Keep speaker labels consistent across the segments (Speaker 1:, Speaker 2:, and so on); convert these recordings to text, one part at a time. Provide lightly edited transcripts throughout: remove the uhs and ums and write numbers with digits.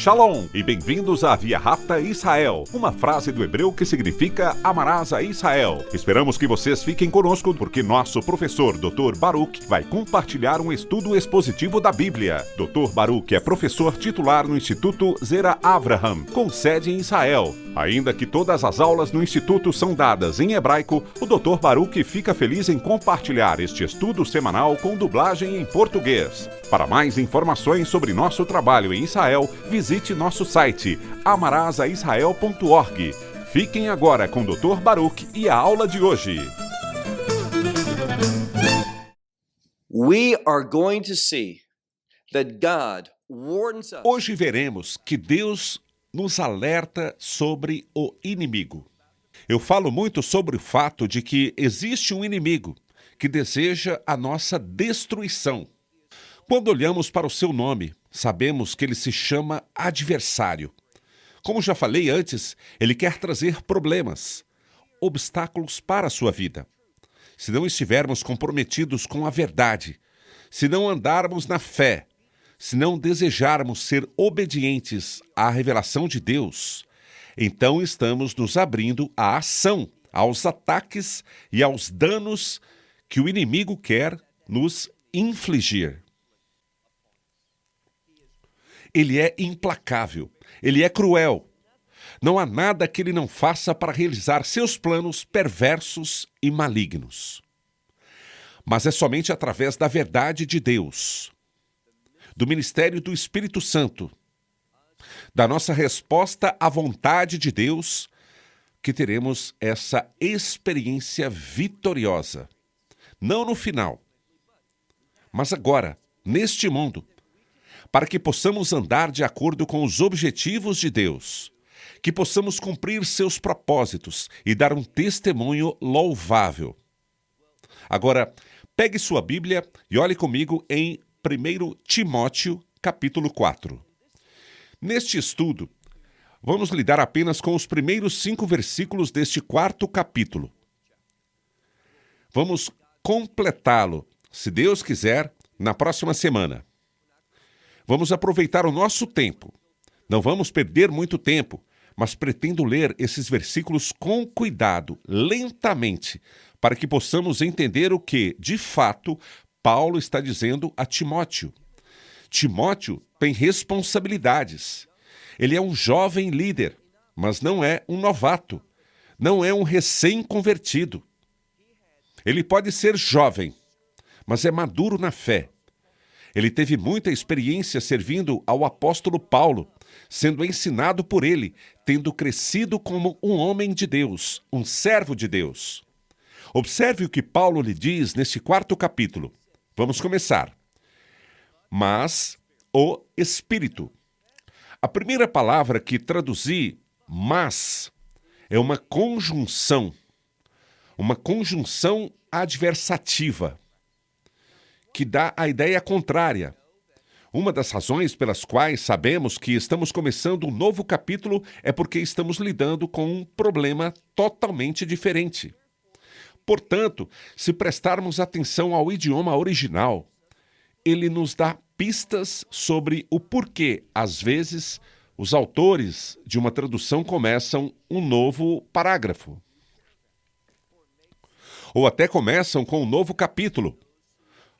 Speaker 1: Shalom e bem-vindos à Via Rápida Israel, uma frase do hebreu que significa amarás a Israel. Esperamos que vocês fiquem conosco porque nosso professor Dr. Baruch vai compartilhar um estudo expositivo da Bíblia. Dr. Baruch é professor titular no Instituto Zera Avraham, com sede em Israel. Ainda que todas as aulas no Instituto são dadas em hebraico, o Dr. Baruch fica feliz em compartilhar este estudo semanal com dublagem em português. Para mais informações sobre nosso trabalho em Israel, visite nosso site amarasaisrael.org. Fiquem agora com o Dr. Baruch e a aula de hoje.
Speaker 2: We are going to see that God warns us.
Speaker 1: Hoje veremos que Deus nos alerta sobre o inimigo. Eu falo muito sobre o fato de que existe um inimigo que deseja a nossa destruição. Quando olhamos para o seu nome, sabemos que ele se chama adversário. Como já falei antes, ele quer trazer problemas, obstáculos para a sua vida. Se não estivermos comprometidos com a verdade, se não andarmos na fé, se não desejarmos ser obedientes à revelação de Deus, então estamos nos abrindo à ação, aos ataques e aos danos que o inimigo quer nos infligir. Ele é implacável, ele é cruel. Não há nada que ele não faça para realizar seus planos perversos e malignos. Mas é somente através da verdade de Deus, do ministério do Espírito Santo, da nossa resposta à vontade de Deus, que teremos essa experiência vitoriosa. Não no final, mas agora, neste mundo, para que possamos andar de acordo com os objetivos de Deus, que possamos cumprir seus propósitos e dar um testemunho louvável. Agora, pegue sua Bíblia e olhe comigo em 1 Timóteo, capítulo 4. Neste estudo, vamos lidar apenas com os primeiros 5 versículos deste 4º capítulo. Vamos completá-lo, se Deus quiser, na próxima semana. Vamos aproveitar o nosso tempo. Não vamos perder muito tempo, mas pretendo ler esses versículos com cuidado, lentamente, para que possamos entender o que, de fato, Paulo está dizendo a Timóteo. Timóteo tem responsabilidades. Ele é um jovem líder, mas não é um novato. Não é um recém-convertido. Ele pode ser jovem, mas é maduro na fé. Ele teve muita experiência servindo ao apóstolo Paulo, sendo ensinado por ele, tendo crescido como um homem de Deus, um servo de Deus. Observe o que Paulo lhe diz neste 4º capítulo. Vamos começar. Mas o Espírito. A primeira palavra que traduzi, mas, é uma conjunção adversativa, que dá a ideia contrária. Uma das razões pelas quais sabemos que estamos começando um novo capítulo é porque estamos lidando com um problema totalmente diferente. Portanto, se prestarmos atenção ao idioma original, ele nos dá pistas sobre o porquê, às vezes, os autores de uma tradução começam um novo parágrafo. Ou até começam com um novo capítulo.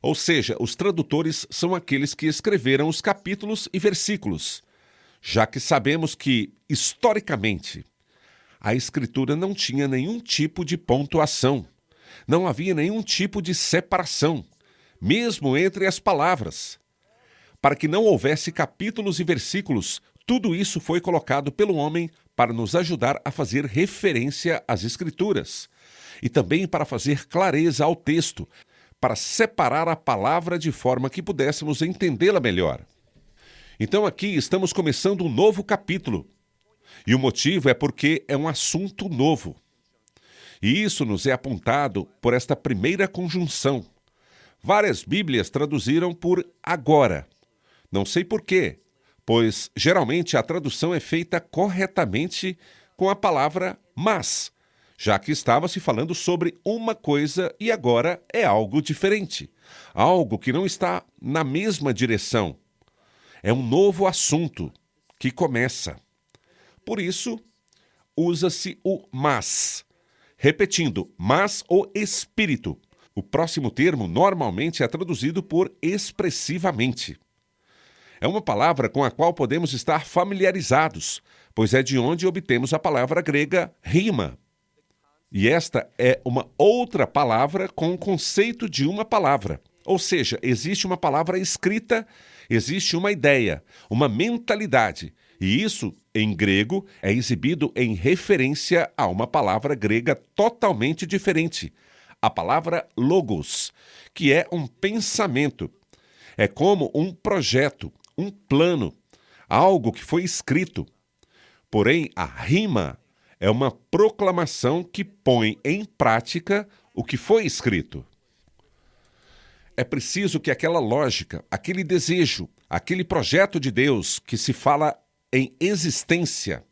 Speaker 1: Ou seja, os tradutores são aqueles que escreveram os capítulos e versículos, já que sabemos que, historicamente, a Escritura não tinha nenhum tipo de pontuação, não havia nenhum tipo de separação, mesmo entre as palavras. Para que não houvesse capítulos e versículos, tudo isso foi colocado pelo homem para nos ajudar a fazer referência às Escrituras, e também para fazer clareza ao texto, para separar a palavra de forma que pudéssemos entendê-la melhor. Então aqui estamos começando um novo capítulo. E o motivo é porque é um assunto novo. E isso nos é apontado por esta primeira conjunção. Várias Bíblias traduziram por agora. Não sei por quê, pois geralmente a tradução é feita corretamente com a palavra mas, já que estava se falando sobre uma coisa e agora é algo diferente, algo que não está na mesma direção. É um novo assunto que começa. Por isso, usa-se o mas. Repetindo, mas o Espírito. O próximo termo normalmente é traduzido por expressivamente. É uma palavra com a qual podemos estar familiarizados, pois é de onde obtemos a palavra grega rima. E esta é uma outra palavra com o conceito de uma palavra. Ou seja, existe uma palavra escrita, existe uma ideia, uma mentalidade. E isso, em grego, é exibido em referência a uma palavra grega totalmente diferente, a palavra logos, que é um pensamento. É como um projeto, um plano, algo que foi escrito. Porém, a rima é uma proclamação que põe em prática o que foi escrito. É preciso que aquela lógica, aquele desejo, aquele projeto de Deus que se fala em existência,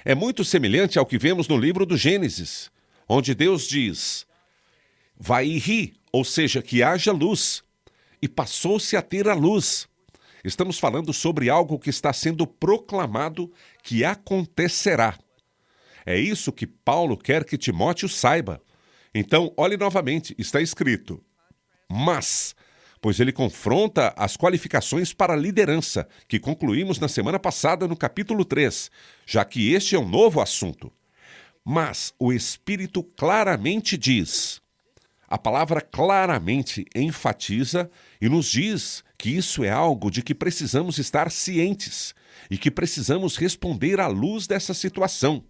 Speaker 1: é muito semelhante ao que vemos no livro do Gênesis, onde Deus diz, vai-hi, ou seja, que haja luz, e passou-se a ter a luz. Estamos falando sobre algo que está sendo proclamado que acontecerá. É isso que Paulo quer que Timóteo saiba. Então, olhe novamente, está escrito, mas, pois ele confronta as qualificações para a liderança, que concluímos na semana passada no capítulo 3, já que este é um novo assunto. Mas o Espírito claramente diz. A palavra claramente enfatiza e nos diz que isso é algo de que precisamos estar cientes e que precisamos responder à luz dessa situação.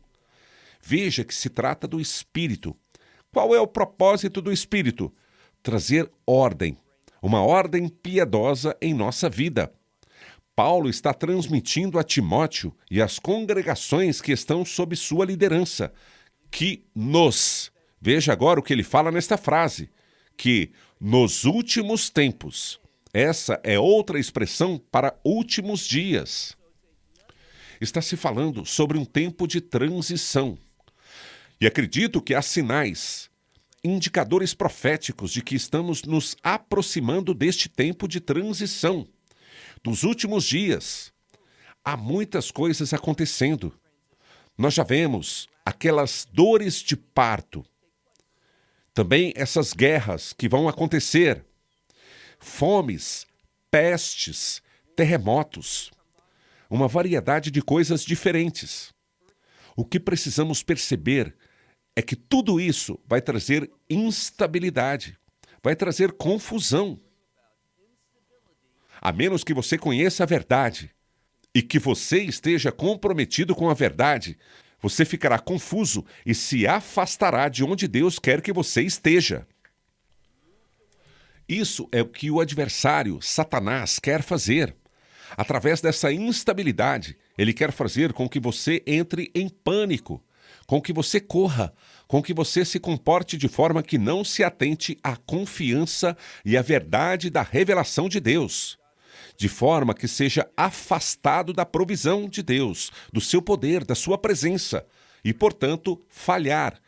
Speaker 1: Veja que se trata do Espírito. Qual é o propósito do Espírito? Trazer ordem, uma ordem piedosa em nossa vida. Paulo está transmitindo a Timóteo e às congregações que estão sob sua liderança, veja agora o que ele fala nesta frase, que nos últimos tempos, essa é outra expressão para últimos dias. Está se falando sobre um tempo de transição. E acredito que há sinais, indicadores proféticos de que estamos nos aproximando deste tempo de transição, dos últimos dias. Há muitas coisas acontecendo. Nós já vemos aquelas dores de parto, também essas guerras que vão acontecer, fomes, pestes, terremotos, uma variedade de coisas diferentes. O que precisamos perceber é que tudo isso vai trazer instabilidade, vai trazer confusão. A menos que você conheça a verdade e que você esteja comprometido com a verdade, você ficará confuso e se afastará de onde Deus quer que você esteja. Isso é o que o adversário, Satanás, quer fazer. Através dessa instabilidade, ele quer fazer com que você entre em pânico, com que você corra, com que você se comporte de forma que não se atente à confiança e à verdade da revelação de Deus, de forma que seja afastado da provisão de Deus, do seu poder, da sua presença, e, portanto, falhar,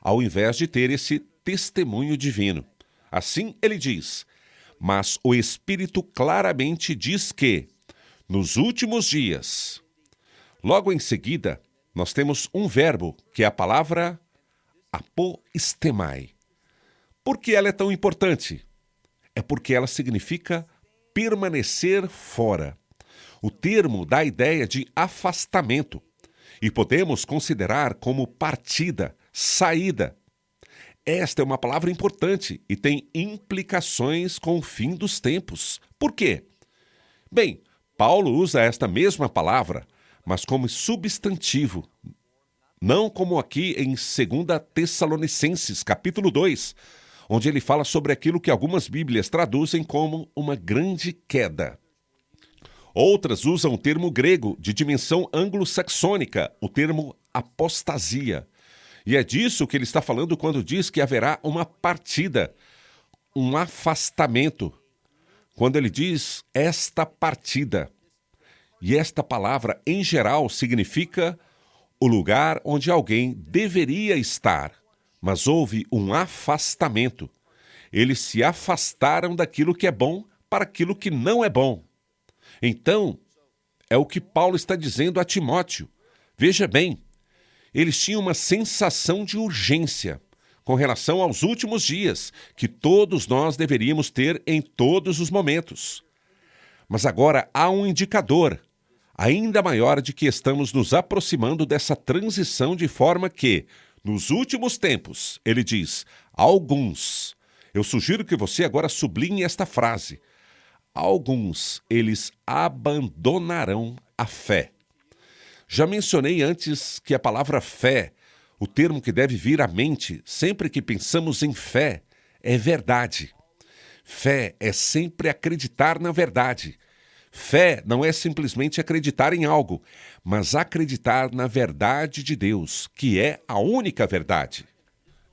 Speaker 1: ao invés de ter esse testemunho divino. Assim ele diz, mas o Espírito claramente diz que, nos últimos dias, logo em seguida, nós temos um verbo, que é a palavra apostemai. Por que ela é tão importante? É porque ela significa permanecer fora. O termo dá a ideia de afastamento e podemos considerar como partida, saída. Esta é uma palavra importante e tem implicações com o fim dos tempos. Por quê? Bem, Paulo usa esta mesma palavra, mas como substantivo, não como aqui em 2 Tessalonicenses, capítulo 2, onde ele fala sobre aquilo que algumas Bíblias traduzem como uma grande queda. Outras usam o termo grego de dimensão anglo-saxônica, o termo apostasia. E é disso que ele está falando quando diz que haverá uma partida, um afastamento. Quando ele diz esta partida. E esta palavra, em geral, significa o lugar onde alguém deveria estar, mas houve um afastamento. Eles se afastaram daquilo que é bom para aquilo que não é bom. Então, é o que Paulo está dizendo a Timóteo. Veja bem, eles tinham uma sensação de urgência com relação aos últimos dias, que todos nós deveríamos ter em todos os momentos. Mas agora há um indicador ainda maior de que estamos nos aproximando dessa transição, de forma que, nos últimos tempos, ele diz, alguns. Eu sugiro que você agora sublinhe esta frase. Alguns, eles abandonarão a fé. Já mencionei antes que a palavra fé, o termo que deve vir à mente sempre que pensamos em fé, é verdade. Fé é sempre acreditar na verdade. Fé não é simplesmente acreditar em algo, mas acreditar na verdade de Deus, que é a única verdade.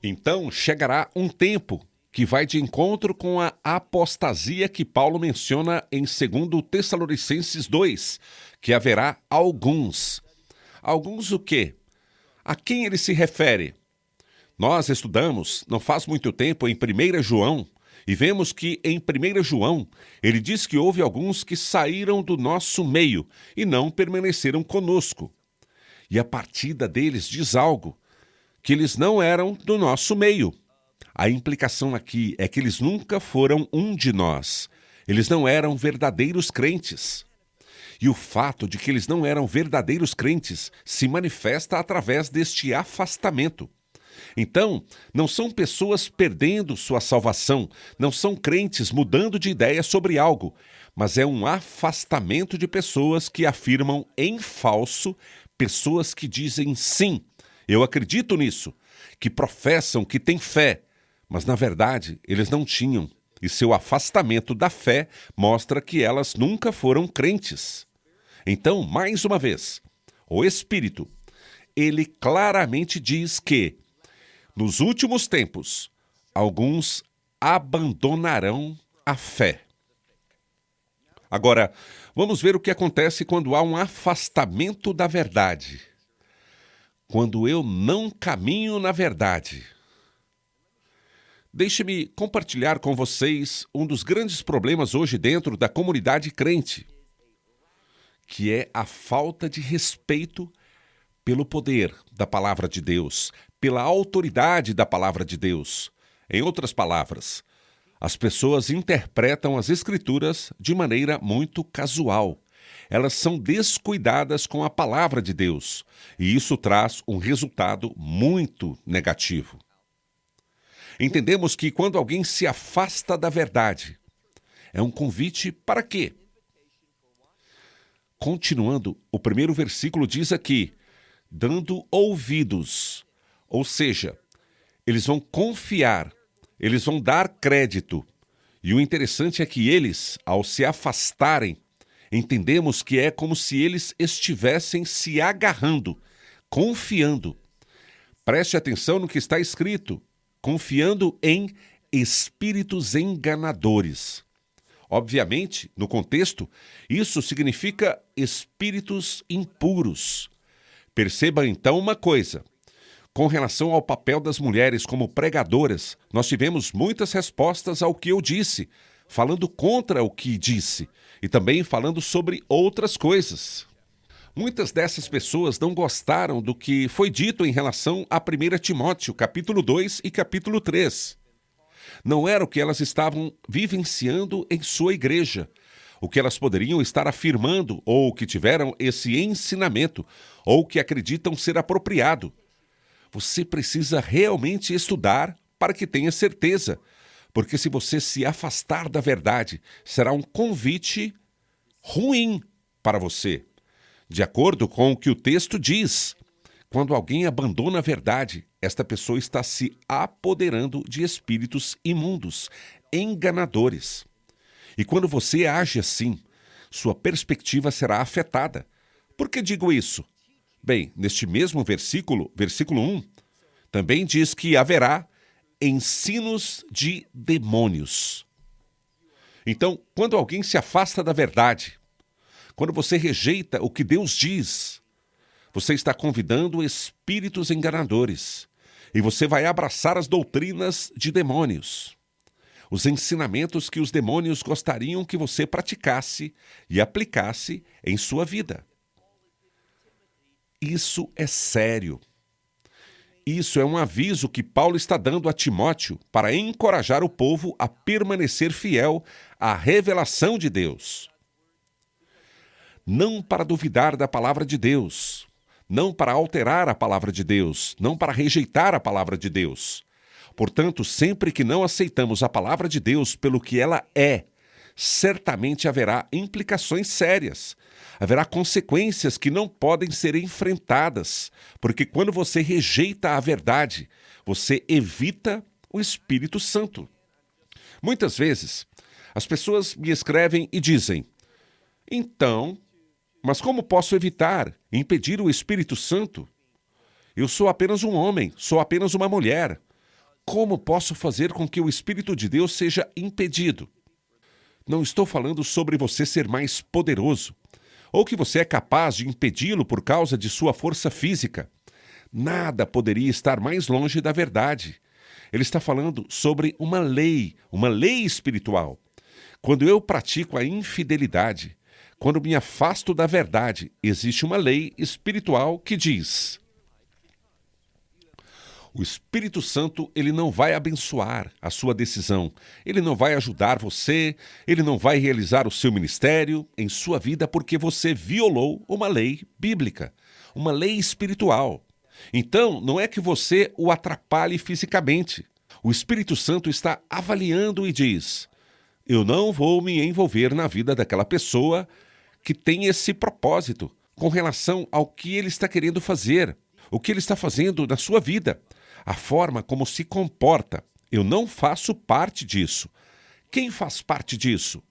Speaker 1: Então chegará um tempo que vai de encontro com a apostasia que Paulo menciona em 2 Tessalonicenses 2, que haverá alguns. Alguns o quê? A quem ele se refere? Nós estudamos, não faz muito tempo, em 1 João, e vemos que em 1 João, ele diz que houve alguns que saíram do nosso meio e não permaneceram conosco. E a partida deles diz algo, que eles não eram do nosso meio. A implicação aqui é que eles nunca foram um de nós. Eles não eram verdadeiros crentes. E o fato de que eles não eram verdadeiros crentes se manifesta através deste afastamento. Então, não são pessoas perdendo sua salvação, não são crentes mudando de ideia sobre algo, mas é um afastamento de pessoas que afirmam em falso, pessoas que dizem sim, eu acredito nisso, que professam que têm fé, mas na verdade eles não tinham, e seu afastamento da fé mostra que elas nunca foram crentes. Então, mais uma vez, o Espírito, ele claramente diz que, nos últimos tempos, alguns abandonarão a fé. Agora, vamos ver o que acontece quando há um afastamento da verdade. Quando eu não caminho na verdade. Deixe-me compartilhar com vocês um dos grandes problemas hoje dentro da comunidade crente, que é a falta de respeito pelo poder da palavra de Deus, pela autoridade da palavra de Deus. Em outras palavras, as pessoas interpretam as Escrituras de maneira muito casual. Elas são descuidadas com a palavra de Deus, e isso traz um resultado muito negativo. Entendemos que quando alguém se afasta da verdade, é um convite para quê? Continuando, o primeiro versículo diz aqui, dando ouvidos, ou seja, eles vão confiar, eles vão dar crédito. E o interessante é que eles, ao se afastarem, entendemos que é como se eles estivessem se agarrando, confiando. Preste atenção no que está escrito, confiando em espíritos enganadores. Obviamente, no contexto, isso significa espíritos impuros. Perceba então uma coisa. Com relação ao papel das mulheres como pregadoras, nós tivemos muitas respostas ao que eu disse, falando contra o que disse e também falando sobre outras coisas. Muitas dessas pessoas não gostaram do que foi dito em relação a 1 Timóteo, capítulo 2 e capítulo 3. Não era o que elas estavam vivenciando em sua igreja, o que elas poderiam estar afirmando, ou que tiveram esse ensinamento, ou que acreditam ser apropriado. Você precisa realmente estudar para que tenha certeza, porque se você se afastar da verdade, será um convite ruim para você. De acordo com o que o texto diz, quando alguém abandona a verdade, esta pessoa está se apoderando de espíritos imundos, enganadores. E quando você age assim, sua perspectiva será afetada. Por que digo isso? Bem, neste mesmo versículo, versículo 1, também diz que haverá ensinos de demônios. Então, quando alguém se afasta da verdade, quando você rejeita o que Deus diz, você está convidando espíritos enganadores e você vai abraçar as doutrinas de demônios. os ensinamentos que os demônios gostariam que você praticasse e aplicasse em sua vida. Isso é sério. Isso é um aviso que Paulo está dando a Timóteo para encorajar o povo a permanecer fiel à revelação de Deus. Não para duvidar da palavra de Deus, não para alterar a palavra de Deus, não para rejeitar a palavra de Deus. Portanto, sempre que não aceitamos a palavra de Deus pelo que ela é, certamente haverá implicações sérias. Haverá consequências que não podem ser enfrentadas, porque quando você rejeita a verdade, você evita o Espírito Santo. Muitas vezes, as pessoas me escrevem e dizem: então, mas como posso evitar, impedir o Espírito Santo? Eu sou apenas um homem, sou apenas uma mulher. Como posso fazer com que o Espírito de Deus seja impedido? Não estou falando sobre você ser mais poderoso, ou que você é capaz de impedi-lo por causa de sua força física. Nada poderia estar mais longe da verdade. Ele está falando sobre uma lei espiritual. Quando eu pratico a infidelidade, quando me afasto da verdade, existe uma lei espiritual que diz: o Espírito Santo, ele não vai abençoar a sua decisão. Ele não vai ajudar você, ele não vai realizar o seu ministério em sua vida porque você violou uma lei bíblica, uma lei espiritual. Então, não é que você o atrapalhe fisicamente. O Espírito Santo está avaliando e diz: eu não vou me envolver na vida daquela pessoa que tem esse propósito com relação ao que ele está querendo fazer, o que ele está fazendo na sua vida. A forma como se comporta. Eu não faço parte disso. Quem faz parte disso?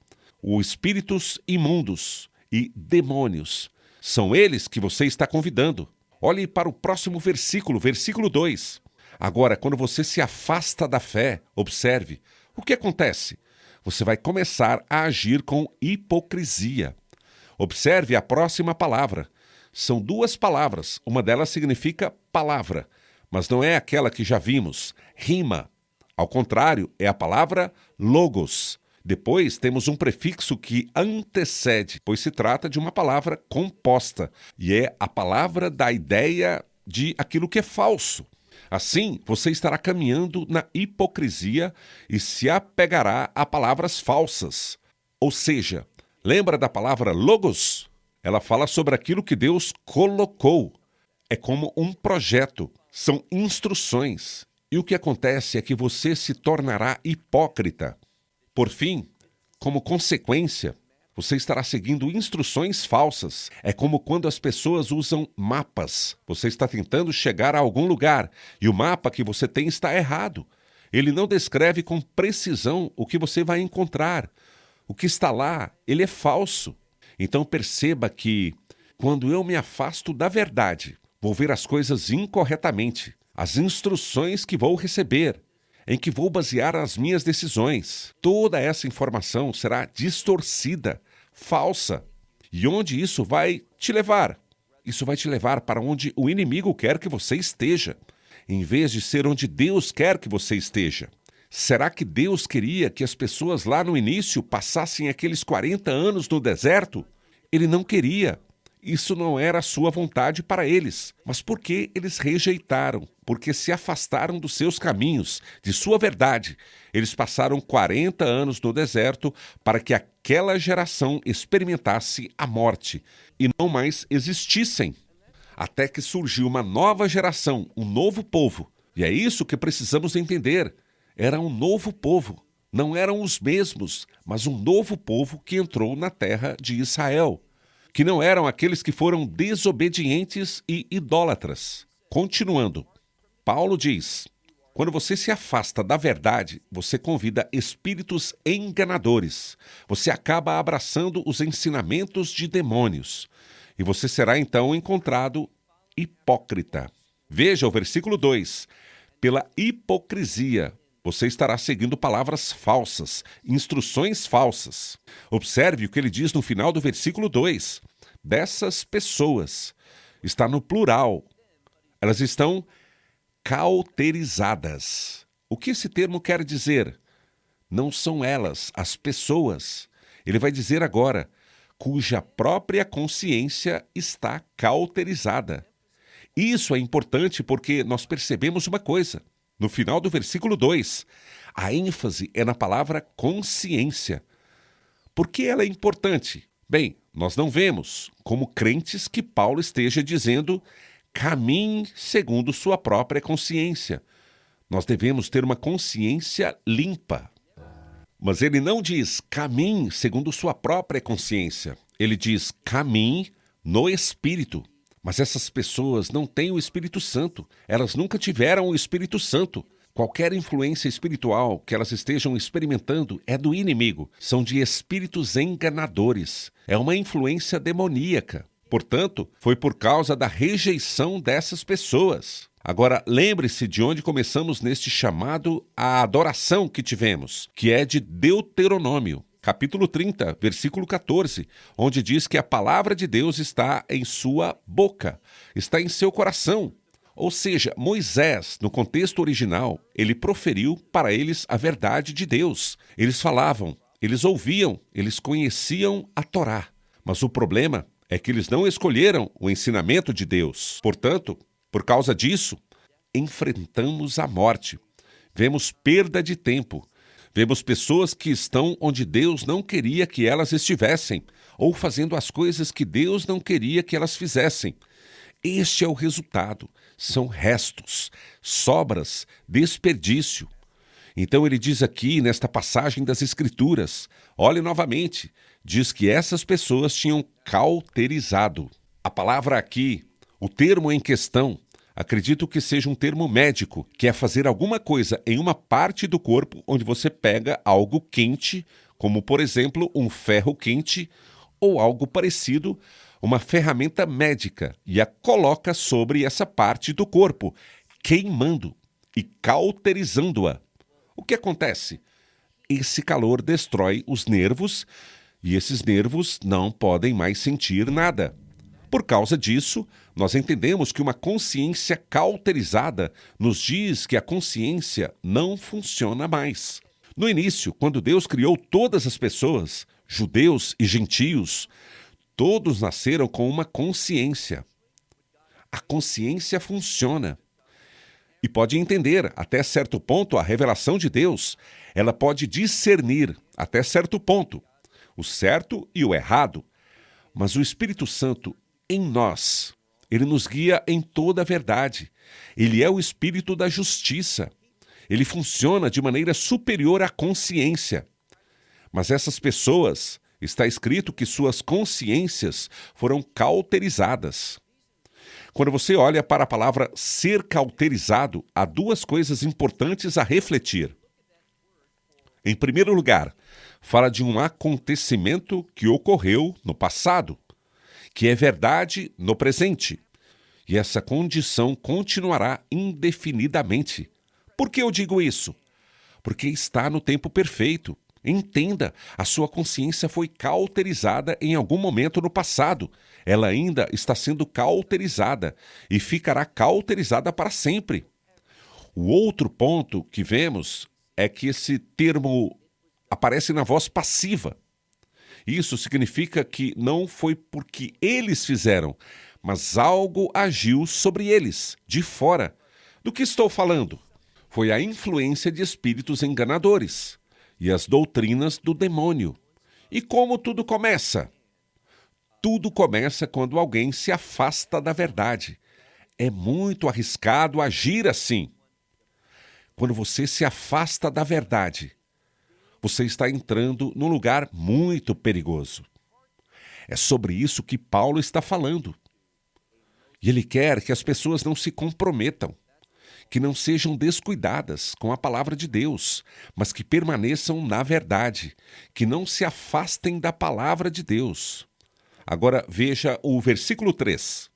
Speaker 1: Os espíritos imundos e demônios. São eles que você está convidando. Olhe para o próximo versículo, versículo 2. Agora, quando você se afasta da fé, observe, o que acontece? Você vai começar a agir com hipocrisia. Observe a próxima palavra. São duas palavras. Uma delas significa palavra, mas não é aquela que já vimos, rima. Ao contrário, é a palavra logos. Depois temos um prefixo que antecede, pois se trata de uma palavra composta, e é a palavra da ideia de aquilo que é falso. Assim, você estará caminhando na hipocrisia e se apegará a palavras falsas. Ou seja, lembra da palavra logos? Ela fala sobre aquilo que Deus colocou. É como um projeto. São instruções. E o que acontece é que você se tornará hipócrita. Por fim, como consequência, você estará seguindo instruções falsas. É como quando as pessoas usam mapas. Você está tentando chegar a algum lugar e o mapa que você tem está errado. Ele não descreve com precisão o que você vai encontrar. O que está lá, ele é falso. Então perceba que, quando eu me afasto da verdade, vou ver as coisas incorretamente, as instruções que vou receber, em que vou basear as minhas decisões. Toda essa informação será distorcida, falsa. E onde isso vai te levar? Isso vai te levar para onde o inimigo quer que você esteja, em vez de ser onde Deus quer que você esteja. Será que Deus queria que as pessoas lá no início passassem aqueles 40 anos no deserto? Ele não queria. Isso não era a sua vontade para eles. Mas por que eles rejeitaram? Porque se afastaram dos seus caminhos, de sua verdade. Eles passaram 40 anos no deserto para que aquela geração experimentasse a morte e não mais existissem. Até que surgiu uma nova geração, um novo povo. E é isso que precisamos entender. Era um novo povo. Não eram os mesmos, mas um novo povo que entrou na terra de Israel. Que não eram aqueles que foram desobedientes e idólatras. Continuando, Paulo diz: quando você se afasta da verdade, você convida espíritos enganadores. Você acaba abraçando os ensinamentos de demônios. E você será então encontrado hipócrita. Veja o versículo 2. Pela hipocrisia, você estará seguindo palavras falsas, instruções falsas. Observe o que ele diz no final do versículo 2. Dessas pessoas, está no plural. Elas estão cauterizadas. O que esse termo quer dizer? não são elas, as pessoas. Ele vai dizer agora, cuja própria consciência está cauterizada. Isso é importante porque nós percebemos uma coisa. No final do versículo 2, a ênfase é na palavra consciência. Por que ela é importante? Bem, nós não vemos, como crentes, que Paulo esteja dizendo caminhe segundo sua própria consciência. Nós devemos ter uma consciência limpa. Mas ele não diz caminhe segundo sua própria consciência. Ele diz caminhe no Espírito. Mas essas pessoas não têm o Espírito Santo. Elas nunca tiveram o Espírito Santo. Qualquer influência espiritual que elas estejam experimentando é do inimigo. São de espíritos enganadores. É uma influência demoníaca. Portanto, foi por causa da rejeição dessas pessoas. Agora, lembre-se de onde começamos neste chamado à adoração que tivemos, que é de Deuteronômio, capítulo 30, versículo 14, onde diz que a palavra de Deus está em sua boca, está em seu coração. Ou seja, Moisés, no contexto original, ele proferiu para eles a verdade de Deus. Eles falavam, eles ouviam, eles conheciam a Torá. Mas o problema é que eles não escolheram o ensinamento de Deus. Portanto, por causa disso, enfrentamos a morte. Vemos perda de tempo. Vemos pessoas que estão onde Deus não queria que elas estivessem, ou fazendo as coisas que Deus não queria que elas fizessem. Este é o resultado. São restos, sobras, desperdício. Então ele diz aqui, nesta passagem das Escrituras, olhe novamente, diz que essas pessoas tinham cauterizado. A palavra aqui, o termo em questão, acredito que seja um termo médico, que é fazer alguma coisa em uma parte do corpo onde você pega algo quente, como por exemplo um ferro quente, ou algo parecido, uma ferramenta médica, e a coloca sobre essa parte do corpo, queimando e cauterizando-a. O que acontece? Esse calor destrói os nervos, e esses nervos não podem mais sentir nada. Por causa disso, nós entendemos que uma consciência cauterizada nos diz que a consciência não funciona mais. No início, quando Deus criou todas as pessoas, judeus e gentios, todos nasceram com uma consciência. A consciência funciona. E pode entender, até certo ponto, a revelação de Deus. Ela pode discernir, até certo ponto, o certo e o errado. Mas o Espírito Santo, em nós, ele nos guia em toda a verdade. Ele é o Espírito da justiça. Ele funciona de maneira superior à consciência. Mas essas pessoas, está escrito que suas consciências foram cauterizadas. Quando você olha para a palavra ser cauterizado, há duas coisas importantes a refletir. Em primeiro lugar, fala de um acontecimento que ocorreu no passado, que é verdade no presente. E essa condição continuará indefinidamente. Por que eu digo isso? Porque está no tempo perfeito. Entenda, a sua consciência foi cauterizada em algum momento no passado. Ela ainda está sendo cauterizada e ficará cauterizada para sempre. O outro ponto que vemos é que esse termo aparece na voz passiva. Isso significa que não foi porque eles fizeram, mas algo agiu sobre eles, de fora. Do que estou falando? Foi a influência de espíritos enganadores e as doutrinas do demônio. E como tudo começa? Tudo começa quando alguém se afasta da verdade. É muito arriscado agir assim. Quando você se afasta da verdade, você está entrando num lugar muito perigoso. É sobre isso que Paulo está falando. E ele quer que as pessoas não se comprometam, que não sejam descuidadas com a palavra de Deus, mas que permaneçam na verdade, que não se afastem da palavra de Deus. Agora veja o versículo 3.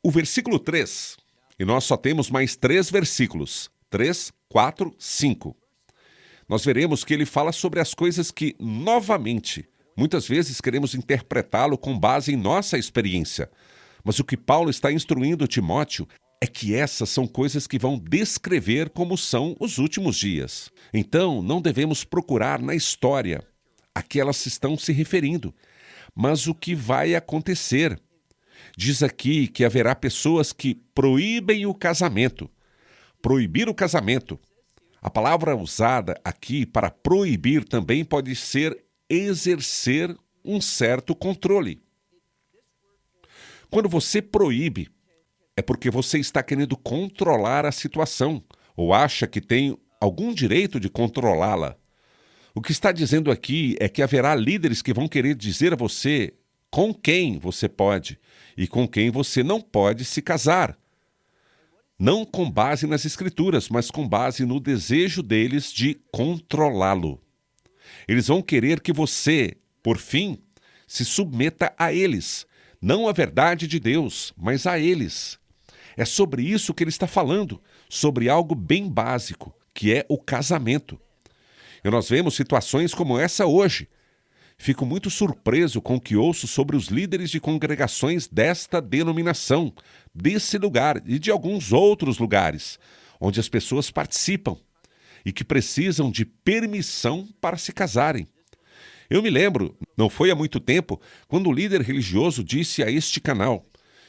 Speaker 1: O versículo 3, e nós só temos mais 3 versículos, 3, 4, 5. Nós veremos que ele fala sobre as coisas que, novamente, muitas vezes queremos interpretá-lo com base em nossa experiência. Mas o que Paulo está instruindo Timóteo é que essas são coisas que vão descrever como são os últimos dias. Então, não devemos procurar na história a que elas estão se referindo, mas o que vai acontecer. Diz aqui que haverá pessoas que proíbem o casamento. Proibir o casamento. A palavra usada aqui para proibir também pode ser exercer um certo controle. Quando você proíbe, é porque você está querendo controlar a situação ou acha que tem algum direito de controlá-la. O que está dizendo aqui é que haverá líderes que vão querer dizer a você com quem você pode e com quem você não pode se casar. Não com base nas Escrituras, mas com base no desejo deles de controlá-lo. Eles vão querer que você, por fim, se submeta a eles, não à verdade de Deus, mas a eles. É sobre isso que ele está falando, sobre algo bem básico, que é o casamento. E nós vemos situações como essa hoje. Fico muito surpreso com o que ouço sobre os líderes de congregações desta denominação, desse lugar e de alguns outros lugares, onde as pessoas participam e que precisam de permissão para se casarem. Eu me lembro, não foi há muito tempo, quando o líder religioso disse a este canal: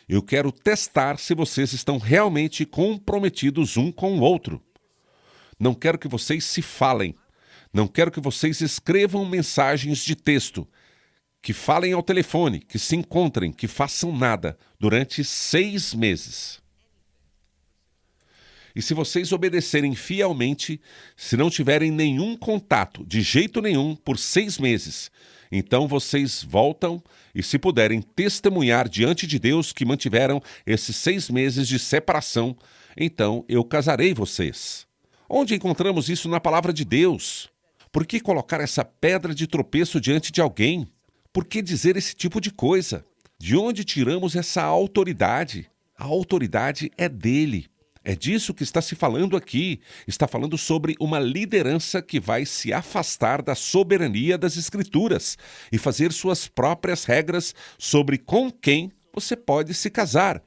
Speaker 1: eu quero testar se vocês estão realmente comprometidos um com o outro. Não quero que vocês se falem. Não quero que vocês escrevam mensagens de texto, que falem ao telefone, que se encontrem, que façam nada durante 6 meses. E se vocês obedecerem fielmente, se não tiverem nenhum contato, de jeito nenhum, por 6 meses, então vocês voltam e, se puderem testemunhar diante de Deus que mantiveram esses 6 meses de separação, então eu casarei vocês. Onde encontramos isso na palavra de Deus? Por que colocar essa pedra de tropeço diante de alguém? Por que dizer esse tipo de coisa? De onde tiramos essa autoridade? A autoridade é dele. É disso que está se falando aqui. Está falando sobre uma liderança que vai se afastar da soberania das Escrituras e fazer suas próprias regras sobre com quem você pode se casar,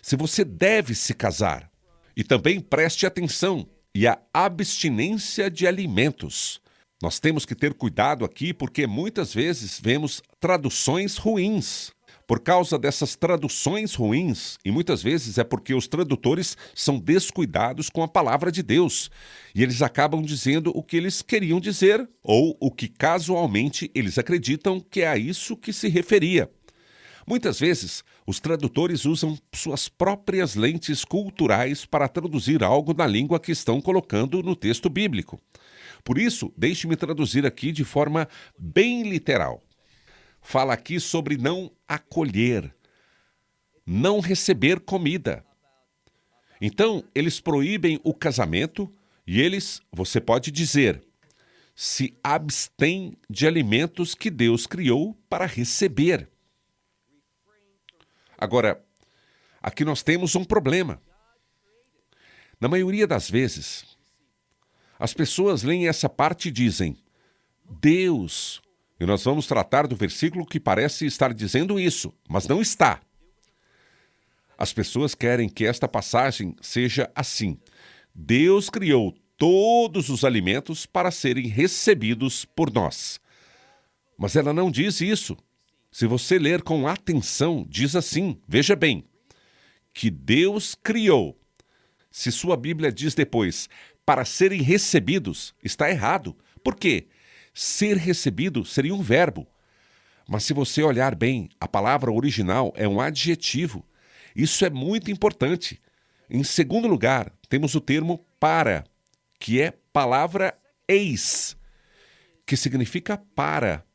Speaker 1: se você deve se casar. E também preste atenção, e a abstinência de alimentos. Nós temos que ter cuidado aqui porque muitas vezes vemos traduções ruins. Por causa dessas traduções ruins, e muitas vezes é porque os tradutores são descuidados com a palavra de Deus, e eles acabam dizendo o que eles queriam dizer, ou o que casualmente eles acreditam que é a isso que se referia. Muitas vezes, os tradutores usam suas próprias lentes culturais para traduzir algo na língua que estão colocando no texto bíblico. Por isso, deixe-me traduzir aqui de forma bem literal. Fala aqui sobre não acolher, não receber comida. Então, eles proíbem o casamento e eles, você pode dizer, se abstêm de alimentos que Deus criou para receber. Agora, aqui nós temos um problema. Na maioria das vezes, as pessoas leem essa parte e dizem, Deus... E nós vamos tratar do versículo que parece estar dizendo isso, mas não está. As pessoas querem que esta passagem seja assim. Deus criou todos os alimentos para serem recebidos por nós. Mas ela não diz isso. Se você ler com atenção, diz assim, veja bem, que Deus criou. Se sua Bíblia diz depois, para serem recebidos, está errado. Por quê? Ser recebido seria um verbo. Mas se você olhar bem, a palavra original é um adjetivo. Isso é muito importante. Em segundo lugar, temos o termo para, que é palavra eis, que significa para,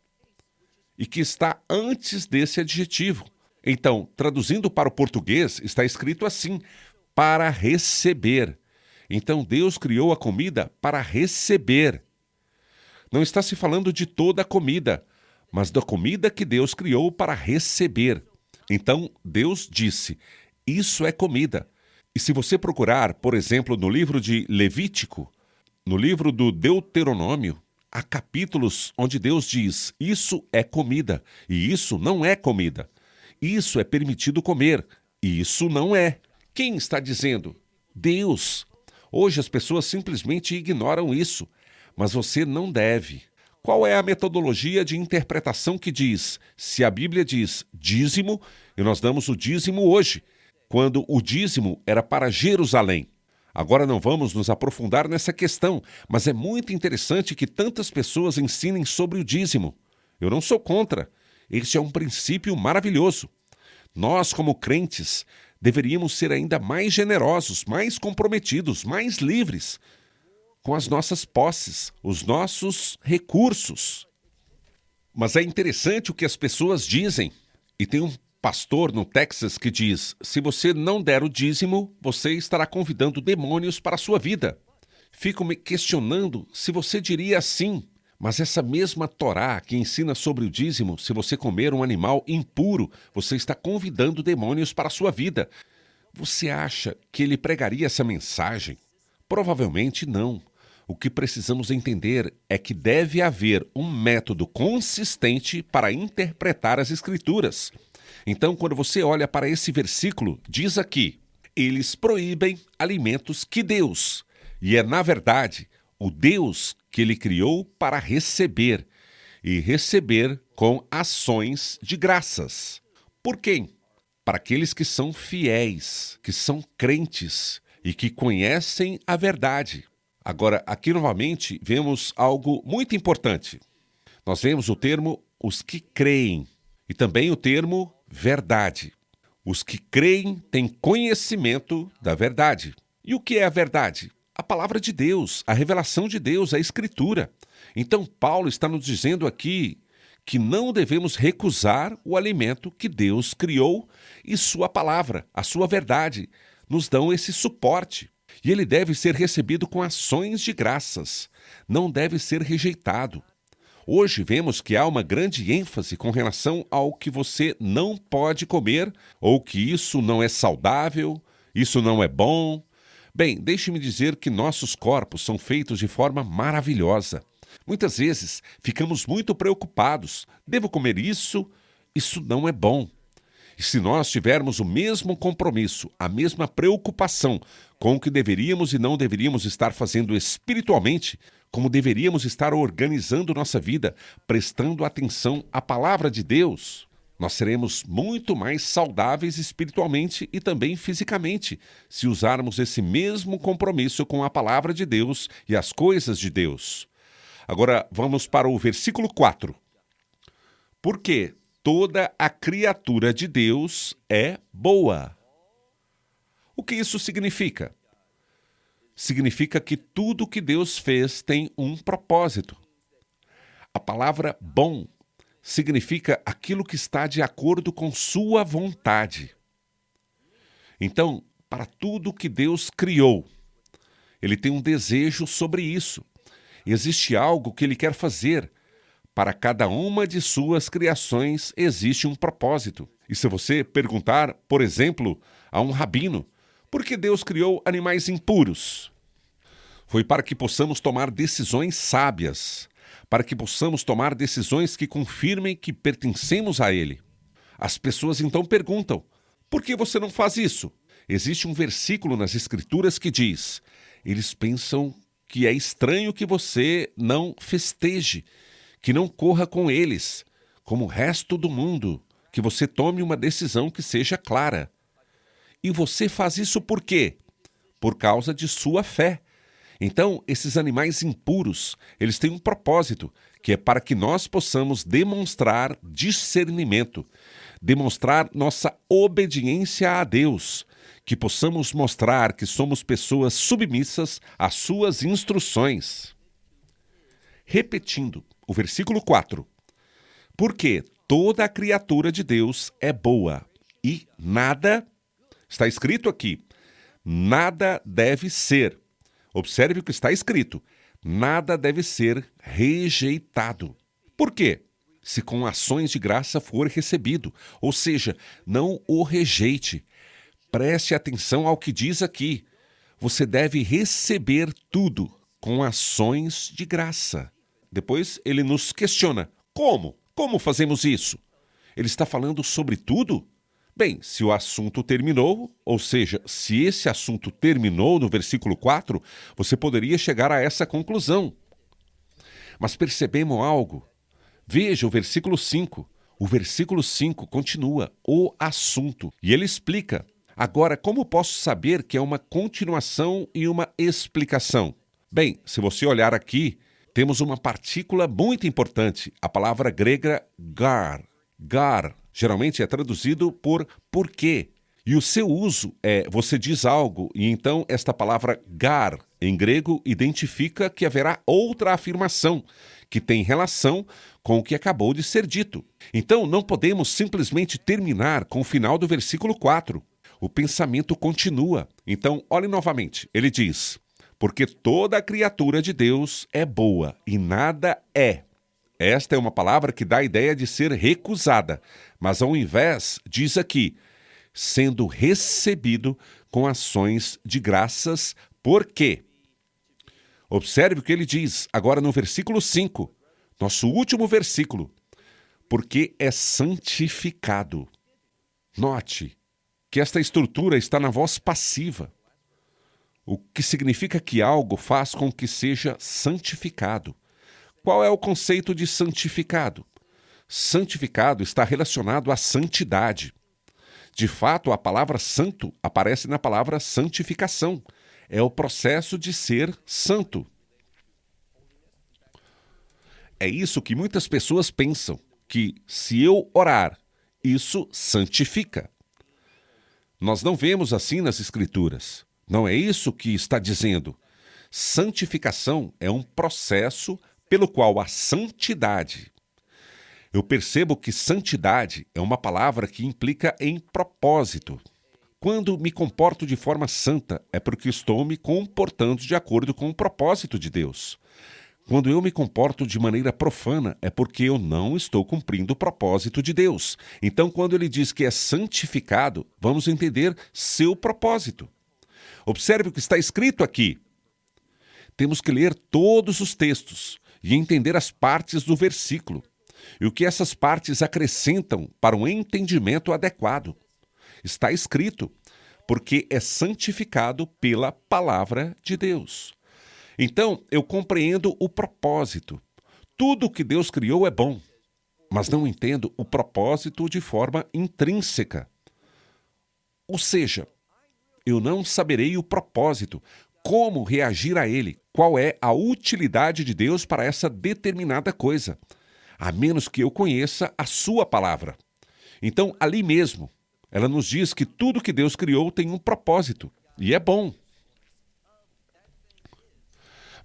Speaker 1: e que está antes desse adjetivo. Então, traduzindo para o português, está escrito assim, para receber. Então, Deus criou a comida para receber. Não está se falando de toda a comida, mas da comida que Deus criou para receber. Então, Deus disse, isso é comida. E se você procurar, por exemplo, no livro de Levítico, no livro do Deuteronômio, há capítulos onde Deus diz, isso é comida, e isso não é comida. Isso é permitido comer, e isso não é. Quem está dizendo? Deus. Hoje as pessoas simplesmente ignoram isso, mas você não deve. Qual é a metodologia de interpretação que diz, se a Bíblia diz dízimo, e nós damos o dízimo hoje, quando o dízimo era para Jerusalém? Agora não vamos nos aprofundar nessa questão, mas é muito interessante que tantas pessoas ensinem sobre o dízimo. Eu não sou contra. Este é um princípio maravilhoso. Nós, como crentes, deveríamos ser ainda mais generosos, mais comprometidos, mais livres com as nossas posses, os nossos recursos. Mas é interessante o que as pessoas dizem. E tem um pastor no Texas que diz: se você não der o dízimo, você estará convidando demônios para a sua vida. Fico me questionando se você diria assim. Mas essa mesma Torá que ensina sobre o dízimo, se você comer um animal impuro, você está convidando demônios para a sua vida. Você acha que ele pregaria essa mensagem? Provavelmente não. O que precisamos entender é que deve haver um método consistente para interpretar as Escrituras. Então, quando você olha para esse versículo, diz aqui: eles proíbem alimentos que Deus, e é na verdade o Deus que ele criou para receber, e receber com ações de graças. Por quem? Para aqueles que são fiéis, que são crentes e que conhecem a verdade. Agora, aqui novamente, vemos algo muito importante. Nós vemos o termo os que creem e também o termo verdade. Os que creem têm conhecimento da verdade. E o que é a verdade? A palavra de Deus, a revelação de Deus, a Escritura. Então, Paulo está nos dizendo aqui que não devemos recusar o alimento que Deus criou e sua palavra, a sua verdade, nos dão esse suporte. E ele deve ser recebido com ações de graças, não deve ser rejeitado. Hoje vemos que há uma grande ênfase com relação ao que você não pode comer, ou que isso não é saudável, isso não é bom. Bem, deixe-me dizer que nossos corpos são feitos de forma maravilhosa. Muitas vezes ficamos muito preocupados. Devo comer isso? Isso não é bom. E se nós tivermos o mesmo compromisso, a mesma preocupação com o que deveríamos e não deveríamos estar fazendo espiritualmente, como deveríamos estar organizando nossa vida, prestando atenção à palavra de Deus, nós seremos muito mais saudáveis espiritualmente e também fisicamente, se usarmos esse mesmo compromisso com a palavra de Deus e as coisas de Deus. Agora, vamos para o versículo 4. Porque toda a criatura de Deus é boa. O que isso significa? Significa que tudo que Deus fez tem um propósito. A palavra bom significa aquilo que está de acordo com sua vontade. Então, para tudo que Deus criou, Ele tem um desejo sobre isso. Existe algo que Ele quer fazer. Para cada uma de suas criações existe um propósito. E se você perguntar, por exemplo, a um rabino, por que Deus criou animais impuros? Foi para que possamos tomar decisões sábias, para que possamos tomar decisões que confirmem que pertencemos a Ele. As pessoas então perguntam, por que você não faz isso? Existe um versículo nas Escrituras que diz, eles pensam que é estranho que você não festeje, que não corra com eles, como o resto do mundo, que você tome uma decisão que seja clara. E você faz isso por quê? Por causa de sua fé. Então, esses animais impuros, eles têm um propósito, que é para que nós possamos demonstrar discernimento, demonstrar nossa obediência a Deus, que possamos mostrar que somos pessoas submissas às suas instruções. Repetindo o versículo 4. Porque toda a criatura de Deus é boa e nada, está escrito aqui, nada deve ser. Observe o que está escrito. Nada deve ser rejeitado. Por quê? Se com ações de graça for recebido. Ou seja, não o rejeite. Preste atenção ao que diz aqui. Você deve receber tudo com ações de graça. Depois ele nos questiona. Como? Como fazemos isso? Ele está falando sobre tudo? Bem, se o assunto terminou, ou seja, se esse assunto terminou no versículo 4, você poderia chegar a essa conclusão. Mas percebemos algo. Veja o versículo 5. O versículo 5 continua, o assunto. E ele explica. Agora, como posso saber que é uma continuação e uma explicação? Bem, se você olhar aqui, temos uma partícula muito importante, a palavra grega gar. Gar geralmente é traduzido por porquê. E o seu uso é, você diz algo, e então esta palavra gar, em grego, identifica que haverá outra afirmação, que tem relação com o que acabou de ser dito. Então, não podemos simplesmente terminar com o final do versículo 4. O pensamento continua. Então, olhe novamente. Ele diz, porque toda criatura de Deus é boa e nada é. Esta é uma palavra que dá a ideia de ser recusada, mas ao invés, diz aqui, sendo recebido com ações de graças, por quê? Observe o que ele diz agora no versículo 5, nosso último versículo, porque é santificado. Note que esta estrutura está na voz passiva, o que significa que algo faz com que seja santificado. Qual é o conceito de santificado? Santificado está relacionado à santidade. De fato, a palavra santo aparece na palavra santificação. É o processo de ser santo. É isso que muitas pessoas pensam, que se eu orar, isso santifica. Nós não vemos assim nas Escrituras. Não é isso que está dizendo. Santificação é um processo pelo qual a santidade. Eu percebo que santidade é uma palavra que implica em propósito. Quando me comporto de forma santa, é porque estou me comportando de acordo com o propósito de Deus. Quando eu me comporto de maneira profana, é porque eu não estou cumprindo o propósito de Deus. Então, quando ele diz que é santificado, vamos entender seu propósito. Observe o que está escrito aqui. Temos que ler todos os textos e entender as partes do versículo e o que essas partes acrescentam para um entendimento adequado. Está escrito, porque é santificado pela palavra de Deus. Então, eu compreendo o propósito. Tudo que Deus criou é bom, mas não entendo o propósito de forma intrínseca. Ou seja, eu não saberei o propósito, como reagir a ele, qual é a utilidade de Deus para essa determinada coisa, a menos que eu conheça a sua palavra. Então, ali mesmo, ela nos diz que tudo que Deus criou tem um propósito, e é bom.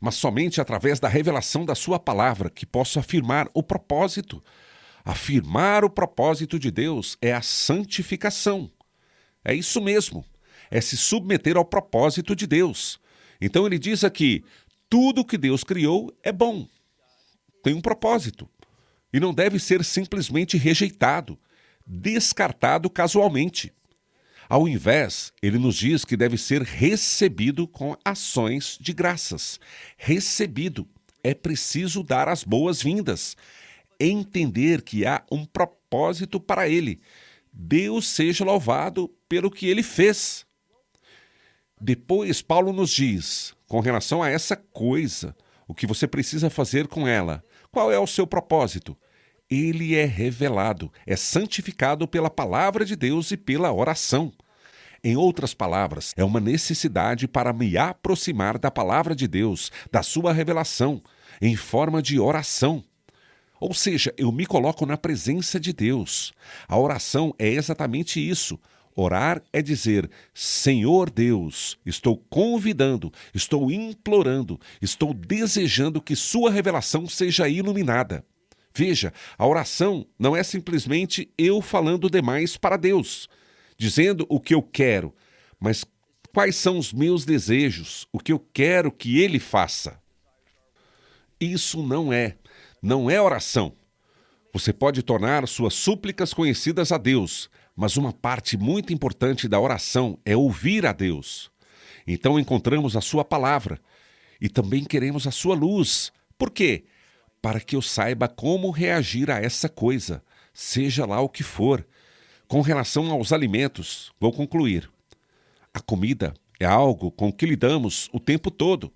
Speaker 1: Mas somente através da revelação da sua palavra que posso afirmar o propósito. Afirmar o propósito de Deus é a santificação. É isso mesmo, é se submeter ao propósito de Deus. Então ele diz aqui, tudo que Deus criou é bom, tem um propósito, e não deve ser simplesmente rejeitado, descartado casualmente. Ao invés, ele nos diz que deve ser recebido com ações de graças. Recebido. É preciso dar as boas-vindas. Entender que há um propósito para ele. Deus seja louvado pelo que ele fez. Depois, Paulo nos diz, com relação a essa coisa, o que você precisa fazer com ela. Qual é o seu propósito? Ele é revelado, é santificado pela palavra de Deus e pela oração. Em outras palavras, é uma necessidade para me aproximar da palavra de Deus, da sua revelação, em forma de oração. Ou seja, eu me coloco na presença de Deus. A oração é exatamente isso. Orar é dizer, Senhor Deus, estou convidando, estou implorando, estou desejando que sua revelação seja iluminada. Veja, a oração não é simplesmente eu falando demais para Deus, dizendo o que eu quero, mas quais são os meus desejos, o que eu quero que Ele faça. Isso não é oração. Você pode tornar suas súplicas conhecidas a Deus, mas uma parte muito importante da oração é ouvir a Deus. Então encontramos a sua palavra e também queremos a sua luz. Por quê? Para que eu saiba como reagir a essa coisa, seja lá o que for. Com relação aos alimentos, vou concluir. A comida é algo com que lidamos o tempo todo.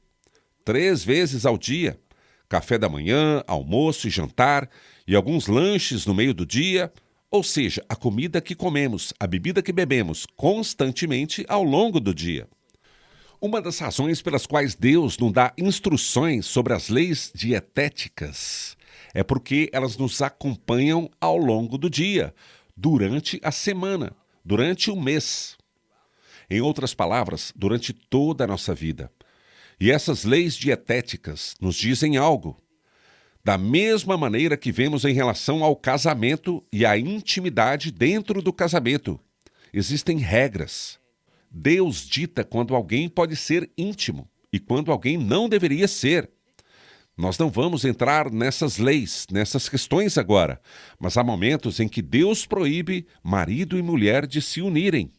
Speaker 1: 3 vezes ao dia. Café da manhã, almoço e jantar, e alguns lanches no meio do dia. Ou seja, a comida que comemos, a bebida que bebemos constantemente ao longo do dia. Uma das razões pelas quais Deus não dá instruções sobre as leis dietéticas é porque elas nos acompanham ao longo do dia, durante a semana, durante o mês. Em outras palavras, durante toda a nossa vida. E essas leis dietéticas nos dizem algo. Da mesma maneira que vemos em relação ao casamento e à intimidade dentro do casamento. Existem regras. Deus dita quando alguém pode ser íntimo e quando alguém não deveria ser. Nós não vamos entrar nessas leis, nessas questões agora, mas há momentos em que Deus proíbe marido e mulher de se unirem.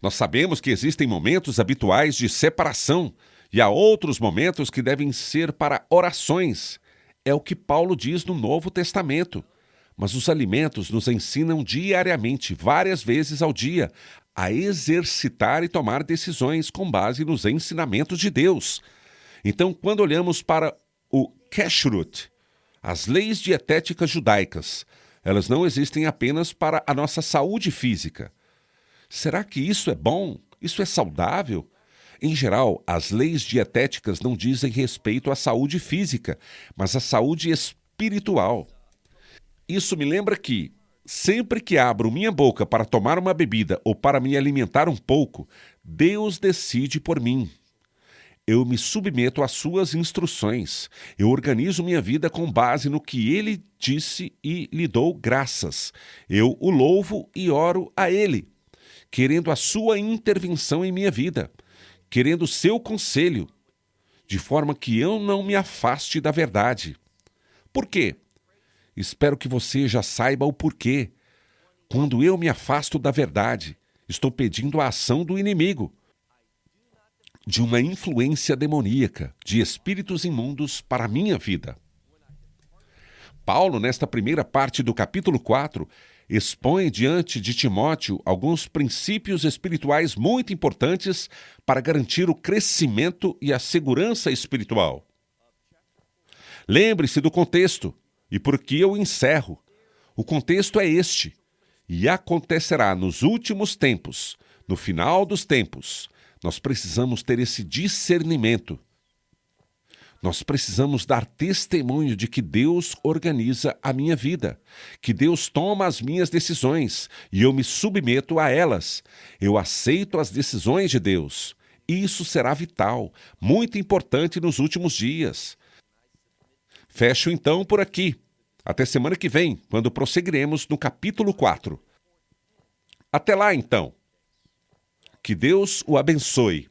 Speaker 1: Nós sabemos que existem momentos habituais de separação e há outros momentos que devem ser para orações. É o que Paulo diz no Novo Testamento. Mas os alimentos nos ensinam diariamente, várias vezes ao dia, a exercitar e tomar decisões com base nos ensinamentos de Deus. Então, quando olhamos para o Kashrut, as leis dietéticas judaicas, elas não existem apenas para a nossa saúde física. Será que isso é bom? Isso é saudável? Em geral, as leis dietéticas não dizem respeito à saúde física, mas à saúde espiritual. Isso me lembra que, sempre que abro minha boca para tomar uma bebida ou para me alimentar um pouco, Deus decide por mim. Eu me submeto às suas instruções. Eu organizo minha vida com base no que Ele disse e lhe dou graças. Eu o louvo e oro a Ele, querendo a sua intervenção em minha vida, querendo o seu conselho, de forma que eu não me afaste da verdade. Por quê? Espero que você já saiba o porquê. Quando eu me afasto da verdade, estou pedindo a ação do inimigo, de uma influência demoníaca, de espíritos imundos para a minha vida. Paulo, nesta primeira parte do capítulo 4, expõe diante de Timóteo alguns princípios espirituais muito importantes para garantir o crescimento e a segurança espiritual. Lembre-se do contexto, e por que eu encerro. O contexto é este: e acontecerá nos últimos tempos, no final dos tempos. Nós precisamos ter esse discernimento. Nós precisamos dar testemunho de que Deus organiza a minha vida, que Deus toma as minhas decisões e eu me submeto a elas. Eu aceito as decisões de Deus. Isso será vital, muito importante nos últimos dias. Fecho então por aqui. Até semana que vem, quando prosseguiremos no capítulo 4. Até lá então. Que Deus o abençoe.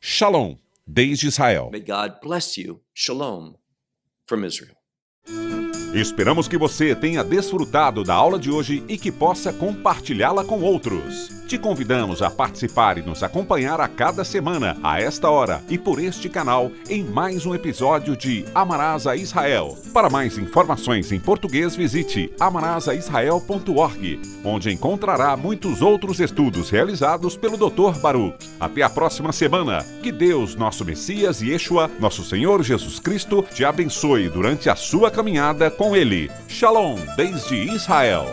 Speaker 1: Shalom, desde Israel.
Speaker 2: May God bless you. Shalom from Israel.
Speaker 1: Esperamos que você tenha desfrutado da aula de hoje e que possa compartilhá-la com outros. Te convidamos a participar e nos acompanhar a cada semana, a esta hora e por este canal, em mais um episódio de Amarás a Israel. Para mais informações em português, visite amarasaisrael.org, onde encontrará muitos outros estudos realizados pelo Dr. Baruch. Até a próxima semana. Que Deus, nosso Messias e Yeshua, nosso Senhor Jesus Cristo, te abençoe durante a sua caminhada com Ele. Shalom, desde Israel.